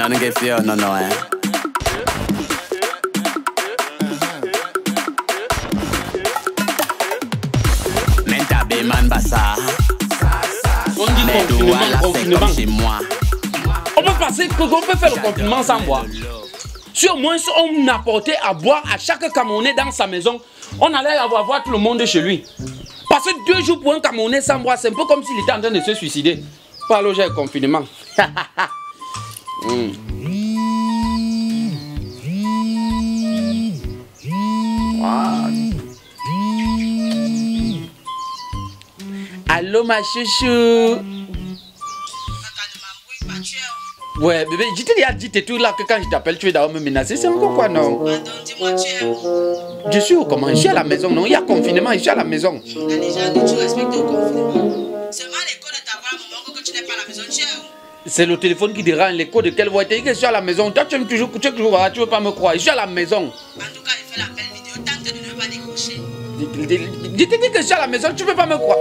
non, non, non, hein. Man bassa. On dit confinement. Chez moi. On peut faire le confinement sans boire. Si au moins on apportait à boire à chaque Camerounais dans sa maison, on allait avoir tout le monde chez lui. Parce que 2 jours pour un Camerounais sans boire, c'est un peu comme s'il était en train de se suicider. Pas loger le confinement. Allô ma chouchou. Ouais bébé, je t'ai déjà dit tes trucs là que quand je t'appelle tu es d'abord me menacer, c'est encore quoi non? Pardon, dis-moi tu es où? Je suis où comment? Je suis à la maison non? Il y a confinement, je suis à la maison. Tu as déjà dit tu respectes le confinement. Seulement l'écho de ta voix à un moment que tu n'es pas à la maison, tu es où? C'est le téléphone qui dérange, l'écho de quelle voix? Tu dis que je suis à la maison, toi tu aimes toujours, tu veux pas me croire, je suis à la maison. En tout cas, il fait l'appel vidéo, tente de ne pas décrocher. Je te dis que je suis à la maison, tu peux pas me croire.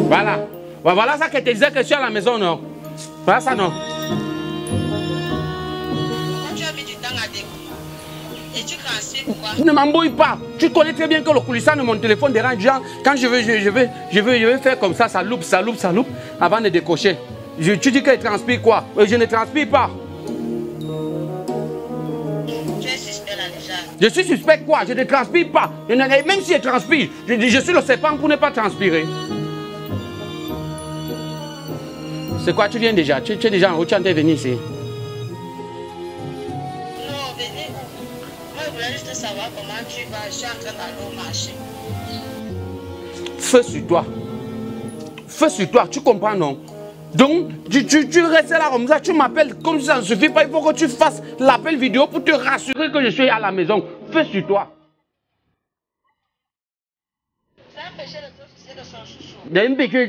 Voilà. Voilà ça que tu disais que je suis à la maison, non? Voilà ça, non? Quand tu as mis du temps à découvrir, et tu crains pourquoi? Ne m'embrouille pas. Tu connais très bien que le coulissant de mon téléphone dérange. Genre, quand je veux faire comme ça loupe, avant de décocher. Tu dis qu'elle transpire quoi? Je ne transpire pas. Tu es suspect là déjà. Je suis suspect quoi? Je ne transpire pas. Même si je transpire, je suis le serpent pour ne pas transpirer. C'est quoi? Tu viens déjà? Tu es déjà en route, tu es en train de venir ici. Non, venez. Moi, je voulais juste savoir comment tu vas. Je suis en train d'aller au marché. Feu sur toi. Feu sur toi, tu comprends non? Donc, tu restes là comme ça, tu m'appelles comme ça ne suffit pas. Il faut que tu fasses l'appel vidéo pour te rassurer que je suis à la maison. Feu sur toi. C'est un péché de te soucier de son chouchou. C'est un péché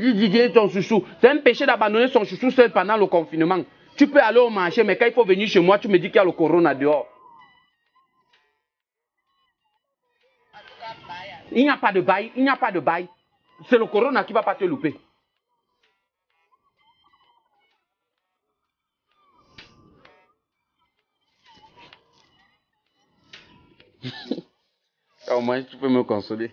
de ton chouchou. C'est un péché d'abandonner son chouchou seul pendant le confinement. Tu peux aller au marché, mais quand il faut venir chez moi, tu me dis qu'il y a le corona dehors. Il n'y a pas de bail, il n'y a pas de bail. C'est le corona qui ne va pas te louper. Au moins, tu peux me consoler.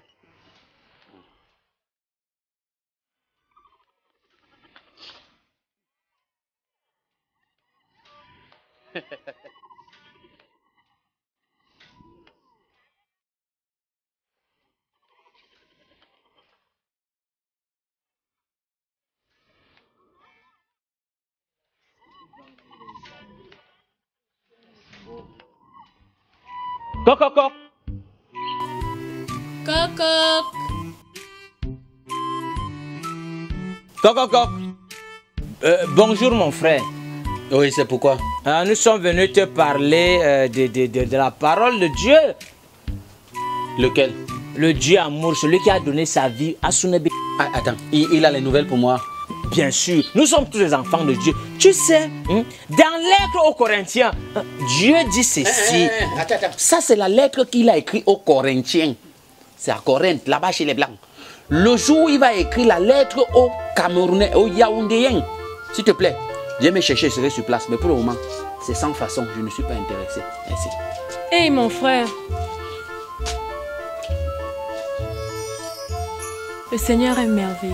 Coq, coq, coq. Coq, coq. Coq, coq, coq. Bonjour mon frère. Oui, c'est pourquoi? Nous sommes venus te parler de la parole de Dieu. Lequel? Le Dieu amour, celui qui a donné sa vie à son bébé. Ah, attends, il a les nouvelles pour moi. Bien sûr, nous sommes tous les enfants de Dieu. Tu sais, dans l'lettre aux Corinthiens, Dieu dit ceci. Attends. Ça, c'est la lettre qu'il a écrite aux Corinthiens. C'est à Corinthe, là-bas chez les Blancs. Le jour où il va écrire la lettre aux Camerounais, aux Yaoundéens, s'il te plaît, viens me chercher, je serai sur place. Mais pour le moment, c'est sans façon, je ne suis pas intéressé. Merci. Hey mon frère. Le Seigneur est merveilleux.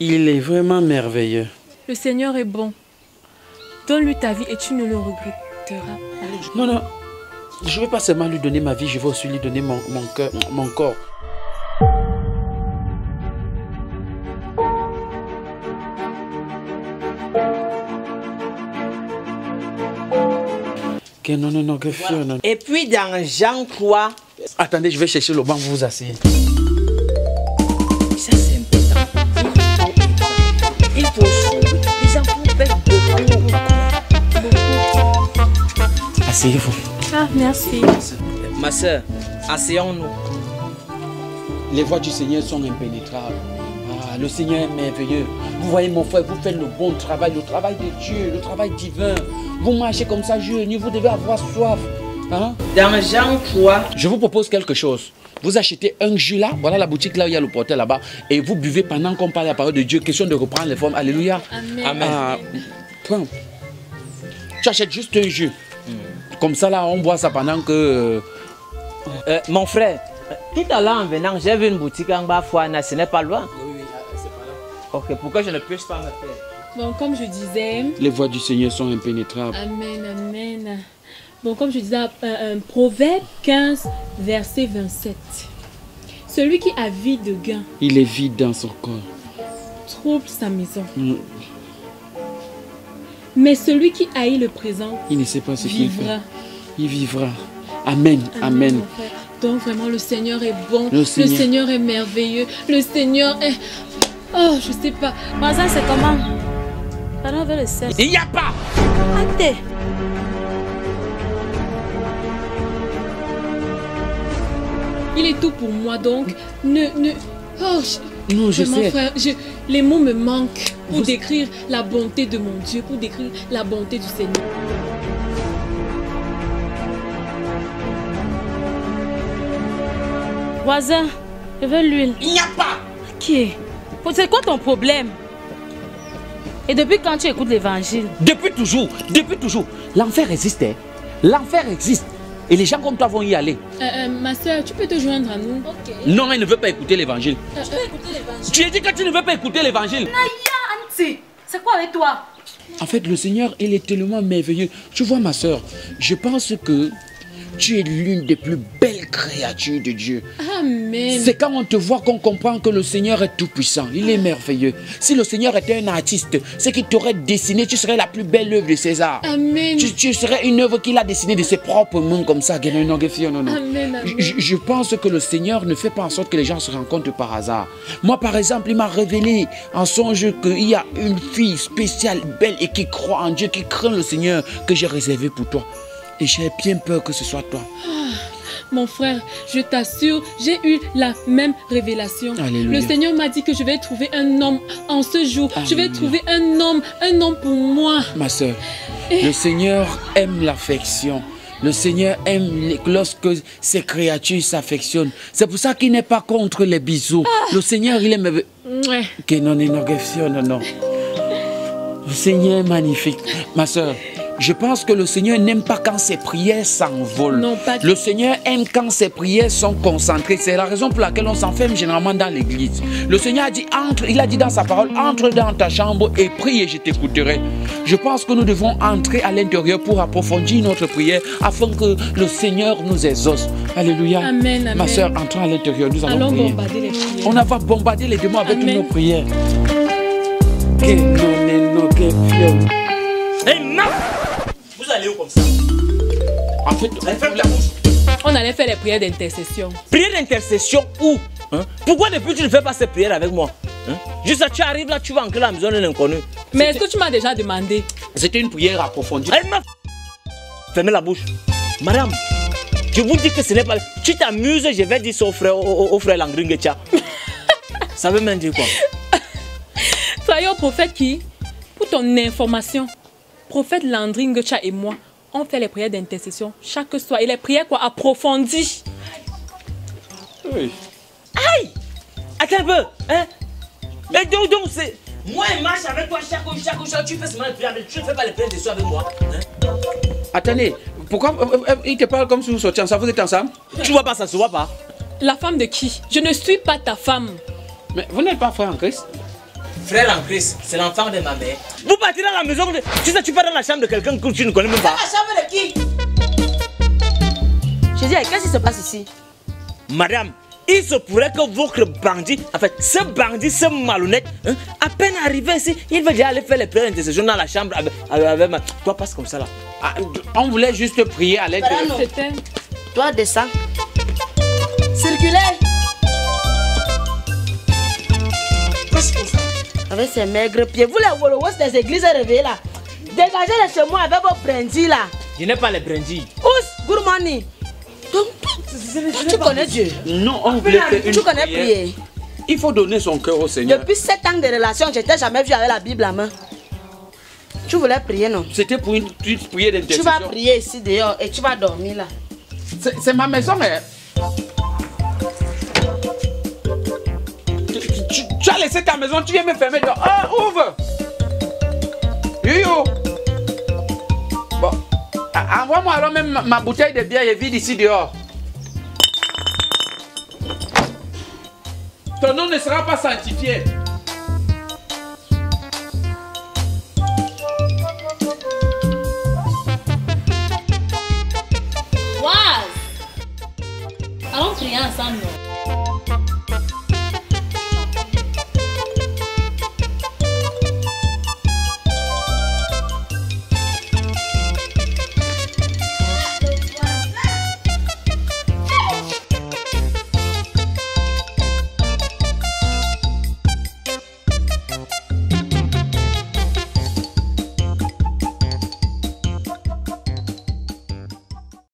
Il est vraiment merveilleux. Le Seigneur est bon. Donne-lui ta vie et tu ne le regretteras. Non. Je ne vais pas seulement lui donner ma vie, je vais aussi lui donner mon cœur, mon corps. Ok, non, que faire, non. Et puis dans Jean 3. Attendez, je vais chercher le banc, vous vous asseyez. Ça c'est important. Il faut sourire. Les enfants pèsent beaucoup. Asseyez-vous. Ah, merci. Ma soeur, asseyons-nous. Les voies du Seigneur sont impénétrables. Ah. Ah, le Seigneur est merveilleux. Vous voyez mon frère, vous faites le bon travail, le travail de Dieu, le travail divin. Vous marchez comme ça, vous devez avoir soif. Hein? Dans Jean 3, je vous propose quelque chose. Vous achetez un jus là, voilà la boutique là où il y a le portail là-bas, et vous buvez pendant qu'on parle la parole de Dieu. Question de reprendre les formes. Alléluia. Amen. Amen. Prends. Tu achètes juste un jus. Comme ça là, on boit ça pendant que... mon frère, tout à l'heure en venant, j'ai vu une boutique en bas, Fouana, ce n'est pas loin. Oui, c'est pas là. Ok, pourquoi je ne puisse pas me faire? Bon, comme je disais... Les voies du Seigneur sont impénétrables. Amen, amen. Bon, comme je disais, Proverbe 15, verset 27. Celui qui a vie de gain Il est vide dans son corps. trouble sa maison. Mais celui qui haït le présent Il ne sait pas ce qu'il fait. vivra. Il vivra. Amen, amen. Mon frère. Donc vraiment, le Seigneur est bon. Le Le Seigneur. Seigneur est merveilleux. Le Seigneur est... Oh, je sais pas. Voisin, c'est comment? Pardon, vers le 16. Il n'y a pas. Attends. Il est tout pour moi, donc Oh, Non, je vraiment, sais. frère, les mots me manquent pour décrire la bonté de mon Dieu, pour décrire la bonté du Seigneur. Voisin, je veux l'huile. Il n'y a pas. Qui est? C'est quoi ton problème? Et depuis quand tu écoutes l'évangile? Depuis toujours, depuis toujours. L'enfer existe. Hein. L'enfer existe. Et les gens comme toi vont y aller. Ma soeur, tu peux te joindre à nous? Ok. Non, elle ne veut pas écouter l'évangile. Tu peux écouter l'évangile? Tu as dit que tu ne veux pas écouter l'évangile. Naya, Anti, c'est quoi avec toi? En fait, le Seigneur, il est tellement merveilleux. Tu vois, ma soeur, je pense que tu es l'une des plus belles créatures de Dieu. Amen. C'est quand on te voit qu'on comprend que le Seigneur est tout puissant. Il est merveilleux. Si le Seigneur était un artiste, c'est qu'il t'aurait dessiné, tu serais la plus belle œuvre de César. Amen. Tu serais une œuvre qu'il a dessinée de ses propres mains comme ça. Amen, amen. Je pense que le Seigneur ne fait pas en sorte que les gens se rencontrent par hasard. Moi, par exemple, il m'a révélé en songe qu'il y a une fille spéciale, belle et qui croit en Dieu, qui craint le Seigneur, que j'ai réservé pour toi. Et j'ai bien peur que ce soit toi. Mon frère, je t'assure, j'ai eu la même révélation. Alléluia. Le Seigneur m'a dit que je vais trouver un homme en ce jour. Je vais Alléluia. trouver un homme pour moi. Ma soeur, le Seigneur aime l'affection. Le Seigneur aime lorsque ses créatures s'affectionnent. C'est pour ça qu'il n'est pas contre les bisous. Le Seigneur, il aime... Ouais. Que non, non. Le Seigneur est magnifique. Ma soeur, je pense que le Seigneur n'aime pas quand ses prières s'envolent. Non, pas du Le Seigneur aime quand ses prières sont concentrées. C'est la raison pour laquelle on s'enferme généralement dans l'église. Le Seigneur a dit, il a dit dans sa parole, entre dans ta chambre et prie et je t'écouterai. Je pense que nous devons entrer à l'intérieur pour approfondir notre prière afin que le Seigneur nous exauce. Alléluia. Amen, amen. Ma soeur, entrons à l'intérieur, nous allons Allons prier. bombarder les prières. On va bombarder les démons avec toutes Amen. nos prières. Que non, que fion. Hey, non! Vous allez où comme ça? En fait, Ferme la bouche. On allait faire les prières d'intercession. Prière d'intercession où? Hein? Pourquoi depuis tu ne fais pas ces prières avec moi? Hein? Juste ça, tu arrives là, tu vas entrer dans la maison d'un inconnu. Mais est-ce que tu m'as déjà demandé? c'était une prière approfondie. Elle m'a fermé la bouche. Madame, je vous dis que ce n'est pas... Tu t'amuses, je vais dire ça au frère Langringecha. Ça veut même dire quoi? Soyons prophète qui, pour ton information, prophète Landry Ngocha et moi, on fait les prières d'intercession chaque soir. Et les prières quoi approfondies. Oui. Aïe! Attends un peu, hein? Et donc c'est... Moi, je marche avec toi chaque jour, tu fais seulement les prières, mais tu ne fais pas les prières de soir avec moi. Hein? Attendez, pourquoi il te parle comme si vous sortiez ensemble? Vous êtes ensemble? Tu vois pas, ça se voit pas. La femme de qui? Je ne suis pas ta femme. Mais vous n'êtes pas frère en Christ? Frère en Christ, c'est l'enfant de ma mère. Vous partez dans la maison, tu sais, tu pars dans la chambre de quelqu'un que tu ne connais même pas. La chambre de qui? Je dis, qu'est-ce qui se passe ici? Madame, il se pourrait que votre bandit, en fait, ce bandit, ce malhonnête, hein, à peine arrivé ici, il va déjà aller faire les prières d'intercession dans la chambre avec ma... Toi, passe comme ça là. Ah, on voulait juste prier à l'aide de... C'était... Toi, descends. Circulez. Passe comme ça. Avec ces maigres pieds. Vous les Wolowos des églises réveillées là. Dégagez de chez moi avec vos brindilles là. Je n'ai pas les brindilles. Ous, gourmandi. Donc, tu connais Dieu. Non, on voulait faire une Tu connais prière. prier. Il faut donner son cœur au Seigneur. Depuis 7 ans de relation, je t'ai jamais vu avec la Bible à main. Tu voulais prier, non? C'était pour une prière d'intercession. Tu vas prier ici dehors et tu vas dormir là. C'est ma maison, mais... Tu as laissé ta maison, tu viens me fermer dehors. Ah, ouvre! Yo! Bon, envoie-moi alors même ma bouteille de bière est vide ici dehors. Ton nom ne sera pas sanctifié. Allons prier ensemble, non?